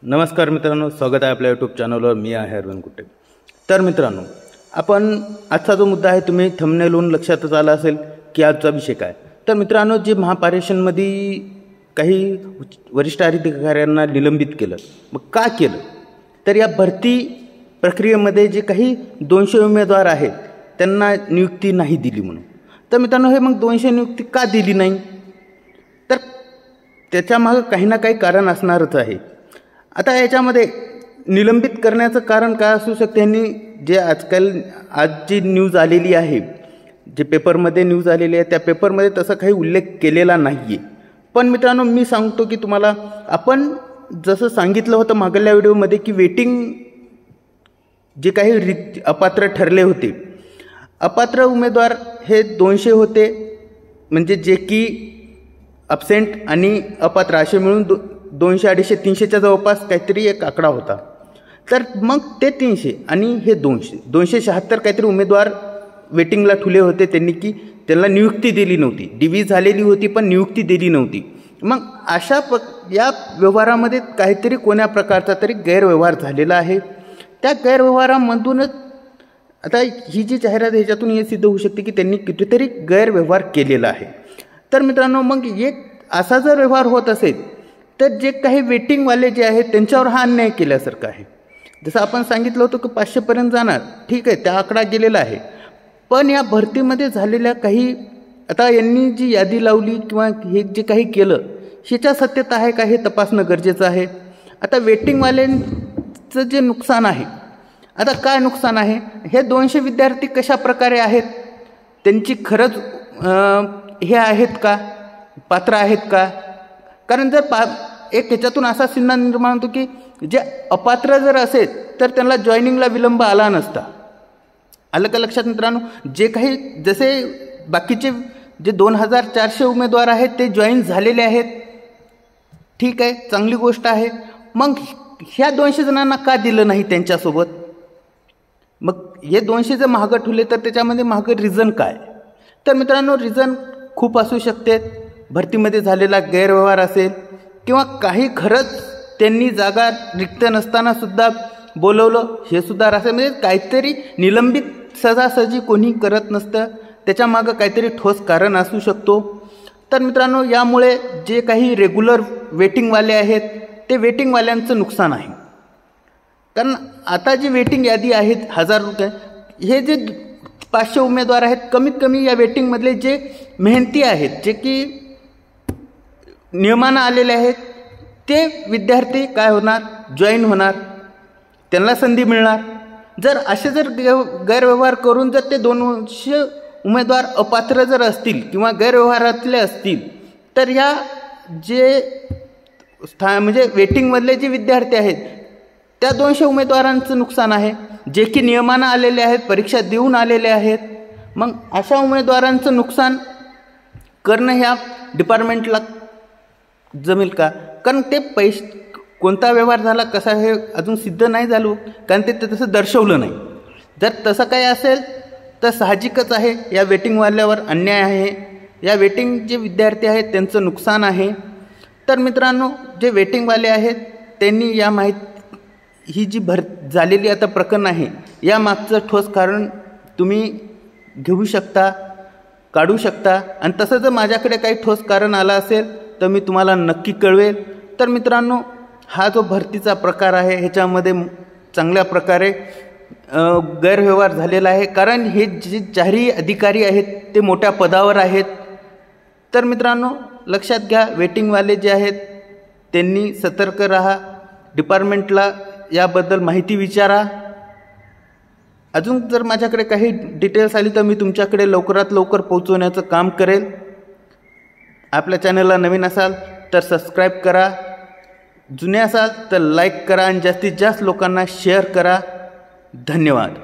नमस्कार मित्रांनो, स्वागत आहे आपल्या यूट्यूब चॅनलवर. मी आहे अरविंद कुटे. तर मित्रांनो, आपण आजचा जो मुद्दा आहे तुम्ही थंबनेलवरून लक्षातच आला असेल की आजचा विषय काय. तर मित्रांनो, जे महापारेषणमध्ये काही वरिष्ठ अधिकाऱ्यांना निलंबित केलं, मग का केलं तर या भरती प्रक्रियेमध्ये जे काही 200 उमेदवार आहेत त्यांना नियुक्ती नाही दिली म्हणून. तर मित्रांनो, हे मग 200 नियुक्ती का दिली नाही, तर त्याच्यामागं काही ना काही कारण असणारच आहे. आता याच्यामध्ये निलंबित करण्याचं कारण काय असू शकते, यांनी जे आज जी न्यूज आलेली आहे, जे पेपरमध्ये न्यूज आलेली आहे, त्या पेपरमध्ये तसा काही उल्लेख केलेला नाही आहे. पण मित्रांनो, मी सांगतो की तुम्हाला, आपण जसं सांगितलं होतं मागल्या व्हिडिओमध्ये की वेटिंग जे काही अपात्र ठरले होते, अपात्र उमेदवार हे 200 होते, म्हणजे जे की अब्सेंट आणि अपात्र असे मिळून 200, 250, 300च्या जवळपास काहीतरी एक आकडा होता. तर मग ते 300 आणि हे 276 काहीतरी उमेदवार वेटिंगला ठुले होते त्यांनी, की त्यांना नियुक्ती दिली नव्हती. डिव्ही झालेली होती पण नियुक्ती दिली नव्हती. मग या व्यवहारामध्ये काहीतरी कोण्या प्रकारचा तरी गैरव्यवहार झालेला आहे. त्या गैरव्यवहारामधूनच आता ही जी जाहिरात ह्याच्यातून हे सिद्ध होऊ शकते की त्यांनी कितीतरी गैरव्यवहार केलेला आहे. तर मित्रांनो, मग एक असा जर व्यवहार होत असेल तर जे काही वेटिंगवाले जे आहेत त्यांच्यावर हा अन्याय केल्यासारखं आहे. जसं आपण सांगितलं होतं की 500पर्यंत जाणार, ठीक आहे, त्या आकडा गेलेला आहे. पण या भरतीमध्ये झालेल्या काही, आता यांनी जी यादी लावली किंवा हे जे काही केलं, ह्याच्या सत्यता आहे का हे तपासणं गरजेचं आहे. आता वेटिंगवाल्यांचं जे नुकसान आहे, आता काय नुकसान आहे, हे 200 विद्यार्थी कशा प्रकारे आहेत, त्यांची खरंच हे आहेत का, पात्र आहेत का. कारण जर एक ह्याच्यातून असा सिन्हा निर्माण होतो की जे अपात्र जर असेल तर त्यांना जॉईनिंगला विलंब आला नसता. आलं का लक्षात मित्रांनो. जे काही जसे बाकीचे जे 2400 उमेदवार आहेत ते जॉईन झालेले आहेत, ठीक आहे, चांगली गोष्ट आहे. मग ह्या 200 जणांना का दिलं नाही त्यांच्यासोबत. मग हे 200 जर मागं ठेवले तर त्याच्यामध्ये मागं रिझन काय. तर मित्रांनो, रिझन खूप असू शकते. भरतीमध्ये झालेला गैरव्यवहार असेल किंवा काही खरंच त्यांनी जागा रिक्त नसताना सुद्धा बोलवलं, हे सुद्धा असेल. म्हणजे काहीतरी निलंबित सहजासहजी कोणी करत नसतं, त्याच्यामागं काहीतरी ठोस कारण असू शकतो. तर मित्रांनो, यामुळे जे काही रेग्युलर वेटिंगवाले आहेत ते वेटिंगवाल्यांचं नुकसान आहे. कारण आता जी वेटिंग यादी आहेत 1000 रुपये, हे जे 500 उमेदवार आहेत, कमीत कमी या वेटिंगमधले जे मेहनती आहेत, जे की नियमानं आलेले आहेत, ते विद्यार्थी काय होणार, जॉईन होणार, त्यांना संधी मिळणार. जर गैरव्यवहार करून जर ते 200 उमेदवार अपात्र जर असतील किंवा गैरव्यवहारातले असतील, तर या जे म्हणजे वेटिंगमधले जे विद्यार्थी आहेत त्या 200 उमेदवारांचं नुकसान आहे, जे की नियमानं आलेले आहेत, परीक्षा देऊन आलेले आहेत. मग अशा उमेदवारांचं नुकसान करणं ह्या डिपार्टमेंटला जमेल का. कारण ते कोणता व्यवहार झाला, कसा, हे अजून सिद्ध नाही झालो, कारण ते तसं दर्शवलं नाही. जर तसं काही असेल तर साहजिकच आहे, या वेटिंगवाल्यावर अन्याय आहे, या वेटिंग जे विद्यार्थी आहेत त्यांचं नुकसान आहे. तर मित्रांनो, जे वेटिंगवाले आहेत त्यांनी या ही जी झालेली आता प्रकरण आहे, या मागचं ठोस कारण तुम्ही घेऊ शकता, काढू शकता. आणि तसं जर माझ्याकडे काही ठोस कारण आलं असेल तर मी तुम्हाला नक्की कळवेल. तर मित्रांनो, हा जो भरतीचा प्रकार आहे ह्याच्यामध्ये चांगल्या प्रकारे गैरव्यवहार झालेला आहे. कारण हे जे जाहीर अधिकारी आहेत ते मोठ्या पदावर आहेत. तर मित्रांनो, लक्षात घ्या, वेटिंगवाले जे आहेत त्यांनी सतर्क राहा, डिपार्टमेंटला याबद्दल माहिती विचारा. अजून जर माझ्याकडे काही डिटेल्स आली तर मी तुमच्याकडे लवकरात लवकर पोहोचवण्याचं काम करेल. आपल्या चॅनलला नवीन असाल तर सबस्क्राईब करा, जुने असाल तर लाईक करा आणि जास्तीत जास्त लोकांना शेअर करा. धन्यवाद.